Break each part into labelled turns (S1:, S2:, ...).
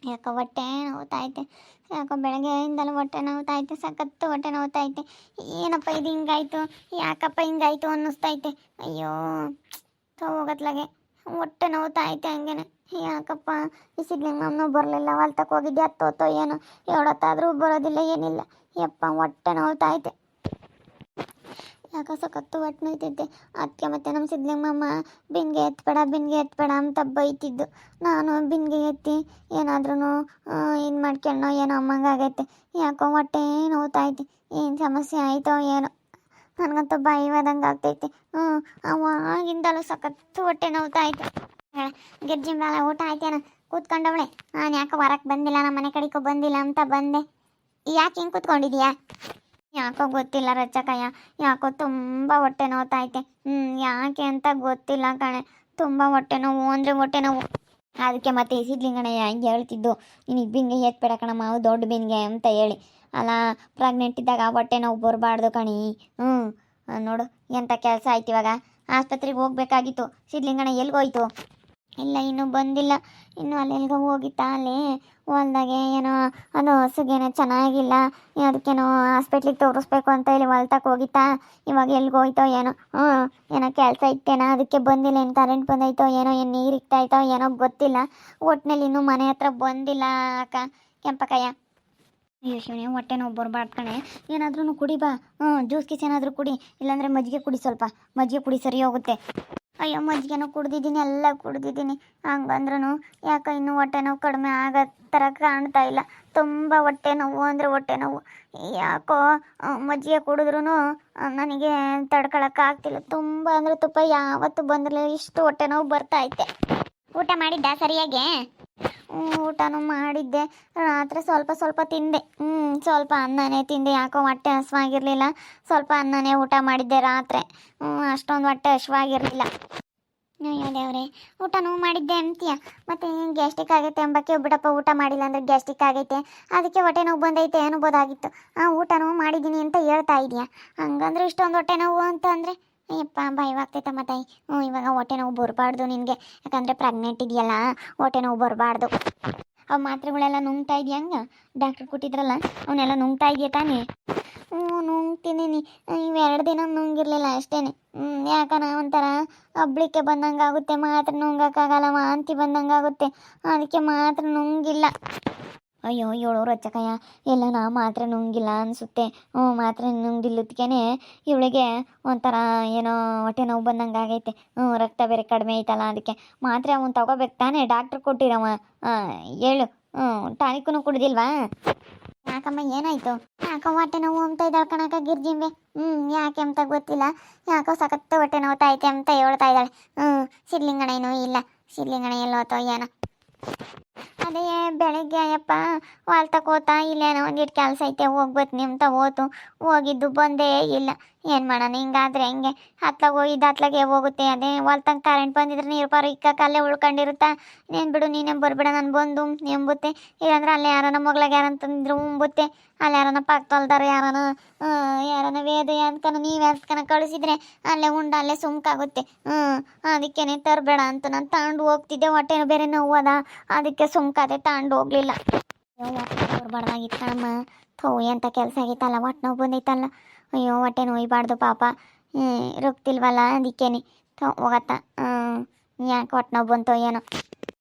S1: ಯಾಕೋ ಹೊಟ್ಟೆ ನೋವ್ತೈತೆ. ಯಾಕೋ ಬೆಳಗ್ಗೆಯಿಂದಲೂ ಹೊಟ್ಟೆ ನೋವ್ತೈತೆ, ಸಖತ್ತು ಹೊಟ್ಟೆ ನೋವ್ತೈತೆ. ಏನಪ್ಪ ಇದು ಹಿಂಗಾಯ್ತು, ಯಾಕಪ್ಪ ಹಿಂಗಾಯ್ತು ಅನ್ನಿಸ್ತೈತೆ. ಅಯ್ಯೋ ಹೋಗತ್ಲಾಗೆ ಹೊಟ್ಟೆ ನೋವ್ತೈತೆ ಹಂಗೇನೆ. ಯಾಕಪ್ಪ ಈ ಸಿದ್ಲಿಂಗಮ್ಮನೂ ಬರಲಿಲ್ಲ, ಹೊಲ್ತಕ್ಕೆ ಹೋಗಿದ್ದೆ, ಹತ್ತೋತೋ ಏನೋ, ಹೇಳೋತ್ತಾದ್ರೂ ಬರೋದಿಲ್ಲ, ಏನಿಲ್ಲ. ಯಪ್ಪ ಹೊಟ್ಟೆ ನೋವ್ತೈತೆ. ಯಾಕೋ ಸಖತ್ತು ಹೊಟ್ಟೆ ನೋಯ್ತೈತೆ. ಅದಕ್ಕೆ ಮತ್ತೆ ನಮ್ಮ ಸಿದ್ಲಿಂಗಮ್ಮ ಬಿನ್ಗೆ ಎತ್ಬೇಡ ಅಂತ ಬೈತಿದ್ದು. ನಾನು ಬಿನ್ಗೆ ಎತ್ತಿ ಏನಾದ್ರೂ ಇದು ಮಾಡ್ಕೊಳ್ಳೋ ಏನೋ ಅಮ್ಮಂಗಾಗೈತೆ. ಯಾಕೋ ಹೊಟ್ಟೆ ನೋವ್ತೈತೆ. ಏನು ಸಮಸ್ಯೆ ಆಯಿತೋ ಏನೋ, ನನಗಂತೂ ಬಾಯಿ ಹೋದಂಗೆ ಆಗ್ತೈತೆ. ಅವಾಗಿಂದಲೂ ಸಖತ್ತು ಹೊಟ್ಟೆ ನೋವ್ತೈತೆ. ಗಿರ್ಜಿ ಮೇಲೆ ಊಟ ಆಯ್ತೇನ? ಕೂತ್ಕೊಂಡವಳೆ. ನಾನು ಯಾಕೆ ಹೊರಕ್ಕೆ ಬಂದಿಲ್ಲ, ನಮ್ಮ ಮನೆ ಕಡೆಗೂ ಬಂದಿಲ್ಲ ಅಂತ ಬಂದೆ. ಯಾಕೆ ಹಿಂಗೆ ಕೂತ್ಕೊಂಡಿದೀಯಾ? ಯಾಕೋ ಗೊತ್ತಿಲ್ಲ ರಚ್ಚಕಯ್ಯ, ಯಾಕೋ ತುಂಬ ಹೊಟ್ಟೆ ನೋವ್ತೈತೆ. ಯಾಕೆ ಅಂತ ಗೊತ್ತಿಲ್ಲ ಕಣೆ. ತುಂಬ ಹೊಟ್ಟೆ ನೋವು ಅಂದರೆ ಹೊಟ್ಟೆ ನೋವು. ಅದಕ್ಕೆ ಮತ್ತೆ ಸಿದ್ಲಿಂಗಣ್ಣಯ್ಯ ಹಂಗೆ ಹೇಳ್ತಿದ್ದು, ನಿನಗೆ ಬಿನ್ಗೆ ಎತ್ಬೇಡ ಕಣಮ್ಮ, ದೊಡ್ಡ ಬಿನ್ಗೆ ಅಂತ ಹೇಳಿ. ಅಲ್ಲ, ಪ್ರೆಗ್ನೆಂಟ್ ಇದ್ದಾಗ ಹೊಟ್ಟೆ ನೋವು ಬರಬಾರ್ದು ಕಣಿ. ನೋಡು ಎಂಥ ಕೆಲಸ ಆಯ್ತು. ಇವಾಗ ಆಸ್ಪತ್ರೆಗೆ ಹೋಗ್ಬೇಕಾಗಿತ್ತು. ಸಿದ್ಲಿಂಗಣ್ಣ ಎಲ್ಗೋಯ್ತು? ಇಲ್ಲ, ಇನ್ನೂ ಬಂದಿಲ್ಲ. ಇನ್ನು ಅಲ್ಲೆಲ್ಗೋ ಹೋಗಿತ್ತಾ, ಅಲ್ಲಿ ಹೊಲ್ದಾಗೆ ಏನೋ ಅದು ಹಸುಗೇನೋ ಚೆನ್ನಾಗಿಲ್ಲ, ಅದಕ್ಕೇನೋ ಹಾಸ್ಪಿಟ್ಲಿಗೆ ತೋರಿಸ್ಬೇಕು ಅಂತ ಹೇಳಿ ಹೊಲ್ತಕ್ಕೆ ಹೋಗಿತ್ತಾ. ಇವಾಗ ಎಲ್ಗೋಯ್ತೋ ಏನೋ. ಏನೋ ಕೆಲಸ ಇತ್ತೇನೋ, ಅದಕ್ಕೆ ಬಂದಿಲ್ಲ. ಏನು ಕರೆಂಟ್ ಬಂದೈತೋ ಏನೋ, ಏನು ನೀರು ಇಕ್ತಾಯ್ತೋ ಏನೋ ಗೊತ್ತಿಲ್ಲ. ಒಟ್ಟಿನಲ್ಲಿ ಇನ್ನೂ ಮನೆ ಹತ್ರ ಬಂದಿಲ್ಲ ಅಕ್ಕ ಕೆಂಪಕ್ಕಯ್ಯ. ಅಯ್ಯೋ ಶಿವನೇ, ಹೊಟ್ಟೆ ನೋವು ಬರಬಾರ್ದು ಕಣೆ. ಏನಾದ್ರೂ ಕುಡಿ ಬಾ. ಜ್ಯೂಸ್ ಗೀಸ್ ಏನಾದರೂ ಕುಡಿ, ಇಲ್ಲಾಂದರೆ ಮಜ್ಜಿಗೆ ಕುಡಿ, ಸ್ವಲ್ಪ ಮಜ್ಜಿಗೆ ಕುಡಿ, ಸರಿ ಹೋಗುತ್ತೆ. ಅಯ್ಯೋ ಮಜ್ಜಿಗೆನೂ ಕುಡ್ದಿದ್ದೀನಿ, ಎಲ್ಲ ಕುಡ್ದಿದ್ದೀನಿ. ಹಂಗಂದ್ರೂ ಯಾಕೆ ಇನ್ನೂ ಹೊಟ್ಟೆ ನೋವು ಕಡಿಮೆ ಆಗೋ ಥರ ಕಾಣ್ತಾ ಇಲ್ಲ. ತುಂಬ ಹೊಟ್ಟೆ ನೋವು ಅಂದರೆ ಹೊಟ್ಟೆ ನೋವು. ಯಾಕೋ ಮಜ್ಜಿಗೆ ಕುಡಿದ್ರೂ ನನಗೆ ತಡ್ಕೊಳಕ್ಕಾಗ್ತಿಲ್ಲ. ತುಂಬ ಅಂದರೆ ತುಪ್ಪ ಯಾವತ್ತೂ ಬಂದಿರಲಿಲ್ಲ, ಇಷ್ಟು ಹೊಟ್ಟೆ ನೋವು ಬರ್ತೈತೆ. ಊಟ ಮಾಡಿದ್ದ ಸರಿಯಾಗಿ? ಊಟನೂ ಮಾಡಿದ್ದೆ. ರಾತ್ರಿ ಸ್ವಲ್ಪ ತಿಂದೆ. ಸ್ವಲ್ಪ ಅನ್ನನೇ ತಿಂದೆ. ಯಾಕೋ ಹೊಟ್ಟೆ ಹಸಿವಾಗಿರಲಿಲ್ಲ, ಸ್ವಲ್ಪ ಅನ್ನನೇ ಊಟ ಮಾಡಿದ್ದೆ ರಾತ್ರಿ. ಅಷ್ಟೊಂದು ಹೊಟ್ಟೆ ಹಸಿವಾಗಿರಲಿಲ್ಲ. ಅಯ್ಯೋ ದೇವ್ರೆ, ಊಟನೂ ಮಾಡಿದ್ದೆ ಅಂತೀಯ, ಮತ್ತೆ ಗ್ಯಾಸ್ಟ್ರಿಕ್ ಆಗೈತೆ ಎಂಬಕ್ಕೆ ಬಿಡಪ್ಪ. ಊಟ ಮಾಡಿಲ್ಲ ಅಂದರೆ ಗ್ಯಾಸ್ಟ್ರಿಕ್ ಆಗೈತೆ, ಅದಕ್ಕೆ ಹೊಟ್ಟೆ ನೋವು ಬಂದೈತೆ ಅನ್ಬೋದಾಗಿತ್ತು. ಊಟನೂ ಮಾಡಿದ್ದೀನಿ ಅಂತ ಹೇಳ್ತಾ ಇದೀಯಾ. ಹಂಗಂದ್ರೆ ಇಷ್ಟೊಂದು ಹೊಟ್ಟೆ ನೋವು ಅಂತ ಅಂದರೆ ಅಯ್ಯಪ್ಪ ಭಯವಾಗ್ತೈತಮ್ಮ ತಾಯಿ. ಇವಾಗ ಹೊಟ್ಟೆ ನೋವು ಬರಬಾರ್ದು ನಿನಗೆ, ಯಾಕಂದರೆ ಪ್ರೆಗ್ನೆಂಟ್ ಇದೆಯಲ್ಲ, ಹೊಟ್ಟೆ ನೋವು ಬರಬಾರ್ದು. ಅವು ಮಾತ್ರೆಗಳೆಲ್ಲ ನುಂಗ್ತಾ ಇದೆಯಾ? ಹಂಗೆ ಡಾಕ್ಟ್ರ್ ಕೊಟ್ಟಿದ್ರಲ್ಲ, ಅವನ್ನೆಲ್ಲ ನುಂಗ್ತಾ ಇದೆಯಾ ತಾನೇ? ನುಂಗ್ತಿದ್ದೀನಿ. ಇವೆರಡು ದಿನ ನುಂಗಿರಲಿಲ್ಲ ಅಷ್ಟೇ. ಯಾಕನ ಒಂಥರ ಹಬ್ಳಿಕೆ ಬಂದಂಗೆ ಆಗುತ್ತೆ, ಮಾತ್ರೆ ನುಂಗೋಕ್ಕಾಗಲ್ಲ, ವಾಂತಿ ಬಂದಂಗೆ ಆಗುತ್ತೆ, ಅದಕ್ಕೆ ಮಾತ್ರೆ ನುಂಗಿಲ್ಲ. ಅಯ್ಯೋ ಏಳು ರಚ್ಚಕಯ್ಯ, ಎಲ್ಲ ನಾ ಮಾತ್ರೆ ನುಂಗಿಲ್ಲ ಅನಿಸುತ್ತೆ. ಮಾತ್ರೆ ನುಂಗಿಲ್ಲದಕ್ಕೇ ಇವಳಿಗೆ ಒಂಥರ ಏನೋ ಹೊಟ್ಟೆ ನೋವು ಬಂದಂಗೆ ಆಗೈತೆ. ರಕ್ತ ಬೇರೆ ಕಡಿಮೆ ಐತಲ್ಲ, ಅದಕ್ಕೆ ಮಾತ್ರೆ ಅವನು ತಗೋಬೇಕು ತಾನೇ, ಡಾಕ್ಟ್ರ್ ಕೊಟ್ಟಿರವ. ಹೇಳು. ಟಾನಿಕ್ಕೂ ಕುಡ್ದಿಲ್ವಾ? ಯಾಕಮ್ಮ ಏನಾಯ್ತು? ಯಾಕೋ ಹೊಟ್ಟೆ ನೋವು ಅಂತ ಇದ್ದಾಳೆ ಕಣಕ ಗಿರ್ಜಿಂಬೆ. ಯಾಕೆ ಅಂತ ಗೊತ್ತಿಲ್ಲ, ಯಾಕೋ ಸಖತ್ತು ಹೊಟ್ಟೆ ನೋವ್ತೈತೆ ಅಂತ ಹೇಳ್ತಾ ಇದ್ದಾಳೆ. ಸಿದ್ಲಿಂಗಣ ಏನೂ ಇಲ್ಲ, ಸಿದ್ಲಿಂಗಣ ಎಲ್ಲೋತೋ ಏನೋ. ಅದೇ ಬೆಳಗ್ಗೆ ಅಯ್ಯಪ್ಪ ಹೊಲ್ತಕ್ಕೆ ಹೋತಾ, ಇಲ್ಲೇನೋ ಒಂದಿಟ್ಟು ಕೆಲಸ ಐತೆ ಹೋಗ್ಬತ್ನಿ ಅಂತ ಹೋಗಿದ್ದು ಬಂದೇ ಇಲ್ಲ. ಏನು ಮಾಡೋಣ, ಹಿಂಗಾದ್ರೆ ಹೆಂಗೆ? ಹತ್ಲಾಗ ಹೋಗಿದ್ದು ಹತ್ಲಾಗೆ ಹೋಗುತ್ತೆ. ಅದೇ ಹೊಲ್ತಂಗೆ ಕರೆಂಟ್ ಬಂದಿದ್ರೆ ನೀರು ಪಾರು ಇಕ್ಕಲ್ಲೇ ಉಳ್ಕೊಂಡಿರುತ್ತಾ. ನೀನು ಬಿಡು, ನೀನೇ ಬರ್ಬೇಡ, ನಾನು ಬಂದು ಎಂಬುತ್ತೆ. ಇಲ್ಲಾಂದ್ರೆ ಅಲ್ಲೇ ಯಾರನ ಮಗ್ಳಾಗ ಯಾರಂತಂದ್ರೆ ಉಂಬುತ್ತೆ, ಅಲ್ಲಿ ಯಾರನ ಪಕ್ಕದಲ್ದಾರ ಯಾರನ ವೇದ ಅನ್ಕನ ನೀವೇ ಅನ್ಕನ ಕಳಿಸಿದ್ರೆ ಅಲ್ಲೇ ಉಂಡು ಅಲ್ಲೇ ಸುಮ್ಕಾಗುತ್ತೆ. ಅದಕ್ಕೇನೆ ತರಬೇಡ ಅಂತ ನಾನು ತಗೊಂಡು ಹೋಗ್ತಿದ್ದೆ. ಹೊಟ್ಟೆನೂ ಬೇರೆ ನೋವದ, ಅದಕ್ಕೆ ಸುಮ್ಕಾದೆ, ತಗೊಂಡು ಹೋಗ್ಲಿಲ್ಲ. ಬರಬಾರ್ದಾಗಿತ್ತು ಕಣಮ್ಮ. ಎಂಥ ಕೆಲಸ ಆಗೈತಲ್ಲ, ಹೊಟ್ಟೆ ನೋವು ಬಂದೈತಲ್ಲ. ಅಯ್ಯೋ ಹೊಟ್ಟೆ ನೋಯ್ಬಾರ್ದು ಪಾಪ. ರೊಕ್ತಿಲ್ವಲ್ಲ, ಅದಕ್ಕೇನೆ ಹೋಗತ್ತ. ಯಾಕೆ ಹೊಟ್ಟೆ ನೋವು ಬಂತೋ ಏನೋ.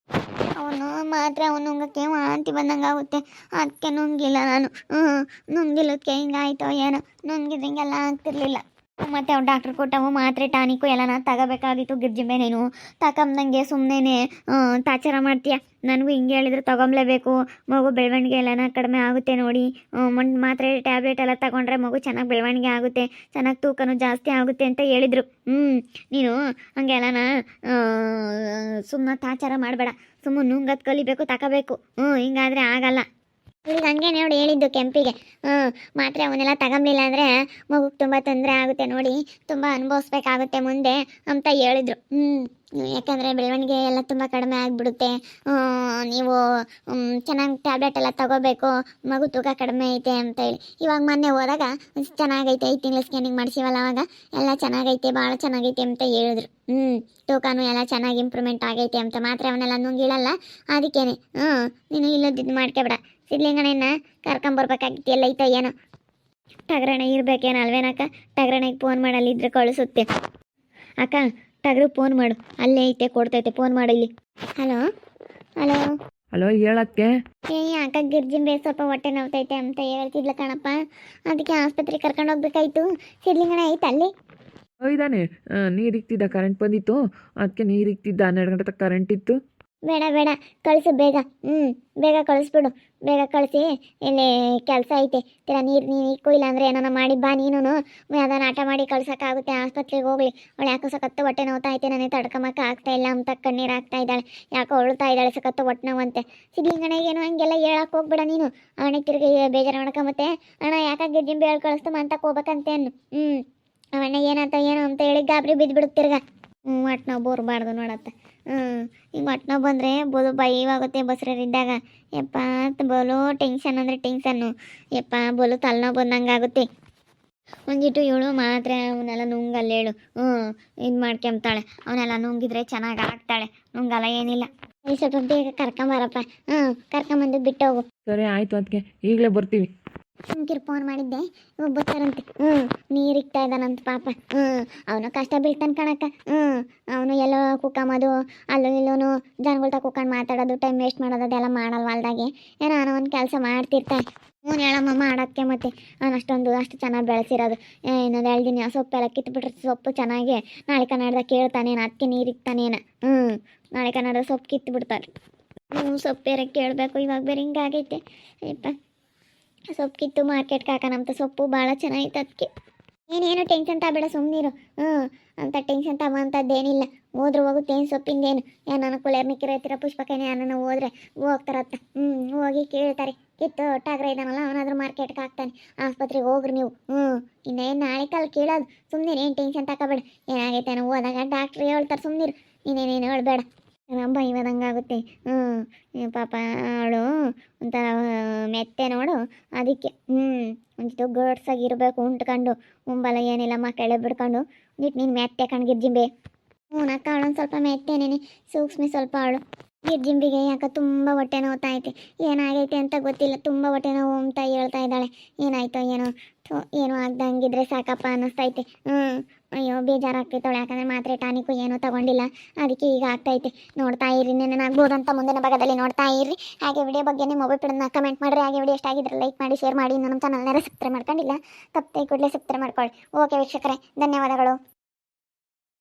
S1: ಅವನು ಮಾತ್ರ ನುಂಗಕ್ಕೆ ವಾಂತಿ ಬಂದಂಗೆ ಆಗುತ್ತೆ, ಅದಕ್ಕೆ ನುಂಗಿಲ್ಲ ನಾನು. ನುಂಗಿಲ್ಲದಕ್ಕೆ ಹಿಂಗಾಯ್ತೋ ಏನೋ, ನುಂಗಿದ್ರೆ ಹಿಂಗೆಲ್ಲ ಆಗ್ತಿರ್ಲಿಲ್ಲ. ಮತ್ತು ಅವ್ರು ಡಾಕ್ಟ್ರ್ ಕೊಟ್ಟವು ಮಾತ್ರೆ ಟಾನಿಕ್ಕು ಎಲ್ಲನ ತಗೋಬೇಕಾಗಿತ್ತು. ಗಿರ್ಜಿಂಬೆ ನೀನು ತಗೊಂಬಂದಂಗೆ ಸುಮ್ಮನೆ ತಾಚಾರ ಮಾಡ್ತೀಯ. ನನಗೂ ಹಿಂಗೆ ಹೇಳಿದ್ರು ತಗೊಂಬ್ಲೇಬೇಕು, ಮಗು ಬೆಳವಣಿಗೆ ಎಲ್ಲನ ಕಡಿಮೆ ಆಗುತ್ತೆ ನೋಡಿ. ಮಾತ್ರೆ ಟ್ಯಾಬ್ಲೆಟ್ ಎಲ್ಲ ತಗೊಂಡ್ರೆ ಮಗು ಚೆನ್ನಾಗಿ ಬೆಳವಣಿಗೆ ಆಗುತ್ತೆ, ಚೆನ್ನಾಗಿ ತೂಕನೂ ಜಾಸ್ತಿ ಆಗುತ್ತೆ ಅಂತ ಹೇಳಿದರು. ನೀನು ಹಂಗೆಲ್ಲನ ಸುಮ್ಮನೆ ತಾಚಾರ ಮಾಡಬೇಡ, ಸುಮ್ಮನೆ ನುಂಗದು ಕಲಿಬೇಕು, ತಗೋಬೇಕು. ಹಿಂಗಾದರೆ ಆಗಲ್ಲ. ಈಗ ಹಂಗೆ ನೋಡಿ ಹೇಳಿದ್ದು ಕೆಂಪಿಗೆ. ಮಾತ್ರೆ ಅವನ್ನೆಲ್ಲ ತಗೊಂಬಿಲ್ಲ ಅಂದರೆ ಮಗುಗೆ ತುಂಬ ತೊಂದರೆ ಆಗುತ್ತೆ ನೋಡಿ, ತುಂಬ ಅನುಭವಿಸ್ಬೇಕಾಗುತ್ತೆ ಮುಂದೆ ಅಂತ ಹೇಳಿದ್ರು. ಯಾಕಂದರೆ ಬೆಳವಣಿಗೆ ಎಲ್ಲ ತುಂಬ ಕಡಿಮೆ ಆಗಿಬಿಡುತ್ತೆ. ನೀವು ಚೆನ್ನಾಗಿ ಟ್ಯಾಬ್ಲೆಟ್ ಎಲ್ಲ ತಗೋಬೇಕು, ಮಗು ತೂಕ ಕಡಿಮೆ ಐತೆ ಅಂತ ಹೇಳಿ. ಇವಾಗ ಮೊನ್ನೆ ಹೋದಾಗ ಚೆನ್ನಾಗೈತೆ, 5 ತಿಂಗಳು ಸ್ಕ್ಯಾನಿಂಗ್ ಮಾಡಿಸಿವಲ್ಲ, ಅವಾಗ ಎಲ್ಲ ಚೆನ್ನಾಗೈತೆ, ಭಾಳ ಚೆನ್ನಾಗೈತೆ ಅಂತ ಹೇಳಿದ್ರು. ತೂಕನೂ ಎಲ್ಲ ಚೆನ್ನಾಗಿ ಇಂಪ್ರೂವ್ಮೆಂಟ್ ಆಗೈತೆ ಅಂತ. ಮಾತ್ರೆ ಅವನ್ನೆಲ್ಲ ನುಂಗಿಳಲ್ಲ, ಅದಕ್ಕೇನೆ. ನೀನು ಇಲ್ಲದಿದ್ದು ಮಾಡ್ಕೊಬೇಡ. ಸಿದ್ಲಿಂಗಣ್ಣ ಕರ್ಕೊಂಬರ್ಬೇಕಾಗಿತ್ತು, ಎಲ್ಲ ಐತ ಏನೋ ಟಗರಣ ಇರ್ಬೇಕೇನೋ ಅಲ್ವೇನಕ್ಕ? ಟಗರಣೆಗೆ ಫೋನ್ ಮಾಡಲ್ಲಿದ್ರೆ ಕಳಿಸುತ್ತೆ. ಅಕ್ಕ ಟಗರು ಫೋನ್ ಮಾಡು, ಅಲ್ಲೇ ಐತೆ ಕೊಡ್ತೈತೆ, ಫೋನ್ ಮಾಡು ಇಲ್ಲಿ. ಹಲೋ ಹಲೋ
S2: ಹಲೋ, ಹೇಳಕ್ಕೆ.
S1: ಅಕ್ಕ ಗಿರ್ಜಿಂಬೆ ಸ್ವಲ್ಪ ಹೊಟ್ಟೆ ನೋವ್ತೈತೆ ಅಂತ ಹೇಳ್ತಿದ್ಲ ಕಣಪ್ಪ, ಅದಕ್ಕೆ ಆಸ್ಪತ್ರೆಗೆ ಕರ್ಕೊಂಡು ಹೋಗ್ಬೇಕಾಯ್ತು. ಸಿದ್ಲಿಂಗಣ್ಣ ಐತೆ ಅಲ್ಲಿ?
S2: ಇದ್ದಾನೆ. ನೀರು ಇಕ್ತಿದ್ದ, ಕರೆಂಟ್ ಬಂದಿತ್ತು, ಅದಕ್ಕೆ ನೀರು ಇಕ್ತಿದ್ದ. 12 ಗಂಟೆ ತನಕ ಕರೆಂಟ್ ಇತ್ತು.
S1: ಬೇಡ ಬೇಡ, ಕಳಿಸು ಬೇಗ. ಬೇಗ ಕಳಿಸ್ಬಿಡು, ಬೇಗ ಕಳಿಸಿ. ಇಲ್ಲಿ ಕೆಲಸ ಐತೆ. ನೀನು ಇಕ್ಕು, ಇಲ್ಲ ಅಂದರೆ ಏನಾನ ಮಾಡಿ ಬಾ. ನೀನು ಯಾವ್ದಾನ ಆಟ ಮಾಡಿ ಕಳ್ಸೋಕ್ಕಾಗುತ್ತೆ. ಆಸ್ಪತ್ರೆಗೆ ಹೋಗ್ಲಿ. ಅವಳು ಯಾಕೋ ಸಖತ್ತು ಹೊಟ್ಟೆ ನೋವ್ತಾ ಐತೆ, ನನಗೆ ತಡ್ಕೊಂಬಕ್ಕೆ ಆಗ್ತಾ ಇಲ್ಲ ಅಂತ ಕಣ್ಣೀರು ಆಗ್ತಾ ಇದ್ದಾಳೆ. ಯಾಕೋ ಅಳ್ತಾ ಇದ್ದಾಳೆ, ಸಖತ್ತು ಹೊಟ್ಟೆ ನೋವಂತೆ. ಸಿದ್ಲಿಂಗಣ್ಣಗೇನು ಹಂಗೆಲ್ಲ ಹೇಳಕ್ಕೆ ಹೋಗ್ಬೇಡ ನೀನು. ಅವನಿಗೆ ತಿರುಗಿ ಬೇಜಾರು ಮಾಡ್ಕೊಂಬತ್ತೆ. ಅಣ್ಣ ಯಾಕಾಗ ಗಿರ್ಜಿಂಬೆ ಹೇಳಿ ಕಳಿಸ್ತು ಮಂತಕ್ಕೆ ಹೋಗ್ಬೇಕಂತೆ ಅನ್ನು. ಅವಣ್ಣ ಏನಂತ ಏನೋ ಅಂತ ಹೇಳಿ ಗಾಬರಿ ಬಿದ್ದುಬಿಡುತ್ತೆ ತಿರ್ಗ. ಹೊಟ್ಟೆ ನೋವು ಬೋರ್ಬಾರ್ದು ನೋಡತ್ತೆ. ಈಗ ಹೊಟ್ಟೆ ನೋವು ಬಂದರೆ ಬೋದು ಭಯವಾಗುತ್ತೆ ಬಸ್ರರಿದ್ದಾಗ. ಯಪ್ಪ ಬೋಲು ಟೆನ್ಷನ್ ಅಂದರೆ ಟೆನ್ಷನ್ನು. ಯಪ್ಪ ಬೋಲು ತಲೆನೋವು ಬಂದಂಗೆ ಆಗುತ್ತೆ. ಒಂದಿಟ್ಟು ಇವಳು ಮಾತ್ರೆ ಅವನ್ನೆಲ್ಲ ನುಂಗಲ್ಲ ಹೇಳು. ಇದು ಮಾಡ್ಕೊಂತಾಳೆ. ಅವನ್ನೆಲ್ಲ ನುಂಗಿದ್ರೆ ಚೆನ್ನಾಗಿ ಆಗ್ತಾಳೆ. ನುಂಗಲ್ಲ ಏನಿಲ್ಲ. ಸ್ವಲ್ಪ ಬೇಗ ಕರ್ಕೊಂಬಾರಪ್ಪ. ಕರ್ಕೊಂಬಂದು ಬಿಟ್ಟು ಹೋಗು.
S2: ಸರಿ ಆಯಿತು, ಅದಕ್ಕೆ ಈಗಲೇ ಬರ್ತೀವಿ.
S1: ಸುಮ್ಕಿರು, ಫೋನ್ ಮಾಡಿದ್ದೆ, ಬರ್ತಾರಂತೆ. ನೀರು ಇಕ್ತಾ ಇದ್ದಾನಂತ ಪಾಪ. ಅವನು ಕಷ್ಟ ಬೀಳ್ತಾನೆ ಕಣಕ್ಕ. ಅವನು ಎಲ್ಲೋ ಕುಕ್ಕಂಬೋದು, ಅಲ್ಲೂ ಇಲ್ಲೂ ಜನಗಳ್ತ ಕುಕ್ಕಂಡು ಮಾತಾಡೋದು, ಟೈಮ್ ವೇಸ್ಟ್ ಮಾಡೋದು ಅದೆಲ್ಲ ಮಾಡಲ್ವ ಅಲ್ದಾಗೆ. ಏನೋ ಅವನು ಒಂದು ಕೆಲಸ ಮಾಡ್ತಿರ್ತಾನೆ. ಹೇಳಮ್ಮ ಮಾಡೋಕ್ಕೆ. ಮತ್ತೆ ಅವನು ಅಷ್ಟು ಚೆನ್ನಾಗಿ ಬೆಳೆಸಿರೋದು. ಇನ್ನೊಂದು 2 ದಿನ ಸೊಪ್ಪೆಲ್ಲ ಕಿತ್ಬಿಟ್ರೆ ಸೊಪ್ಪು ಚೆನ್ನಾಗಿ ನಾಳೆ ಕನ್ನಡದಾಗ ಕೇಳ್ತಾನೇನು, ಅದಕ್ಕೆ ನೀರು ಇಕ್ತಾನೇನು. ನಾಳೆ ಕನ್ನಡದ ಸೊಪ್ಪು ಕಿತ್ಬಿಡ್ತಾರೆ. ಸೊಪ್ಪು ಬೇರೆ ಕೇಳಬೇಕು. ಇವಾಗ ಬೇರೆ ಹಿಂಗಾಗೈತೆ. ಯಪ್ಪ ಸೊಪ್ಪು ಕಿತ್ತು ಮಾರ್ಕೆಟ್ಗೆ ಹಾಕೋಣಂತ. ಸೊಪ್ಪು ಭಾಳ ಚೆನ್ನಾಗಿತ್ತು. ಅದಕ್ಕೆ ಏನೇನು ಟೆನ್ಷನ್ ತಗಬೇಡ, ಸುಮ್ಮನಿರು. ಅಂತ ಟೆನ್ಷನ್ ತಗೋಂಥದ್ದೇನಿಲ್ಲ. ಹೋದ್ರೆ ಹೋಗುತ್ತೆ. ಏನು ಸೊಪ್ಪಿಂದೇನು ಏನಾನ ಕುಳಿಯರ್ ನಿಕ್ಕಿರತ್ತೀರ ಪುಷ್ಪಕನೇ ಏನಾನ ಹೋದ್ರೆ ಹೋಗ್ತಾರತ್ತ. ಹೋಗಿ ಕೇಳ್ತಾರೆ. ಕಿತ್ತು ಟಾಗ್ರ ಇದ್ದಾನಲ್ಲ, ಅವನಾದ್ರೂ ಮಾರ್ಕೆಟ್ಗೆ ಹಾಕ್ತಾನೆ. ಆಸ್ಪತ್ರೆಗೆ ಹೋಗ್ರಿ ನೀವು. ಇನ್ನೇನು ನಾಳೆ ಕಾಲ ಕೇಳೋದು. ಸುಮ್ಮನೆ ಏನು ಟೆನ್ಷನ್ ತಗೋಬೇಡ. ಏನಾಗೈತೆ ಅನ್ನೋ ಹೋದಾಗ ಡಾಕ್ಟ್ರ್ ಹೇಳ್ತಾರೆ. ಸುಮ್ಮನಿರು, ನೀನೇನೇನು ಹೇಳಬೇಡ. ಭಯವಾದಂಗಾಗುತ್ತೆ. ಪಾಪ ಅವಳು ಒಂಥರ ಮೆತ್ತೆ ನೋಡು, ಅದಕ್ಕೆ ಒಂದಿಟ್ಟು ಗಡ್ಸಾಗಿರ್ಬೇಕು. ಉಂಟ್ಕೊಂಡು ಮುಂಬಲ ಏನಿಲ್ಲ ಮಕ್ಕಳೆ ಬಿಡ್ಕೊಂಡು ಒಂದಿಟ್ಟು ನೀನು ಮೆತ್ತೆ ಕಣ್ ಗಿರ್ಜಿಂಬೆ. ನಕ್ಕ ಅವಳೊಂದು ಸ್ವಲ್ಪ ಮೆತ್ತೇನೇನೆ, ಸೂಕ್ಷ್ಮಿ ಸ್ವಲ್ಪ ಅವಳು. ಗಿರ್ಜಿಂಬಿಗೆ ಯಾಕೆ ತುಂಬ ಹೊಟ್ಟೆ ನೋವ್ತಾ ಐತೆ. ಏನಾಗೈತೆ ಅಂತ ಗೊತ್ತಿಲ್ಲ, ತುಂಬ ಹೊಟ್ಟೆ ನೋವು ಅಂತ ಹೇಳ್ತಾ ಇದ್ದಾಳೆ. ಏನಾಯ್ತೋ ಏನೋ, ಏನೋ ಆಗ್ದಂಗಿದ್ರೆ ಸಾಕಪ್ಪ ಅನ್ನಿಸ್ತೈತೆ. ಅಯ್ಯೋ ಬೇಜಾರಾಗ್ತೈತವಳು. ಯಾಕಂದರೆ ಮಾತ್ರೆ ಟಾನಿಕ್ಕು ಏನೂ ತಗೊಂಡಿಲ್ಲ, ಅದಕ್ಕೆ ಈಗ ಆಗ್ತೈತೆ. ನೋಡ್ತಾ ಇರ್ರಿ, ನೆನನಾಗ್ಬೋದು ಅಂತ ಮುಂದಿನ ಭಾಗದಲ್ಲಿ ನೋಡ್ತಾ ಇರ್ರಿ. ಹಾಗೆ ವಿಡಿಯೋ ಬಗ್ಗೆ ನಿಮ್ಮ ಮೊಬೈಲ್ ಕಮೆಂಟ್ ಮಾಡಿರಿ. ಹಾಗೆ ವಿಡಿಯೋ ಎಷ್ಟಾಗಿದ್ರೆ ಲೈಕ್ ಮಾಡಿ, ಶೇರ್ ಮಾಡಿ. ನಮ್ಮ ಚಾನಲ್ನಾರ ಸಬ್ಸ್ಕ್ರೈಬ್ ಮಾಡ್ಕೊಂಡಿಲ್ಲ, ತಪ್ಪದೆ ಕೂಡಲೇ ಸಬ್ಸ್ಕ್ರೈಬ್ ಮಾಡ್ಕೊಳ್ಳಿ. ಓಕೆ ವೀಕ್ಷಕರೇ, ಧನ್ಯವಾದಗಳು.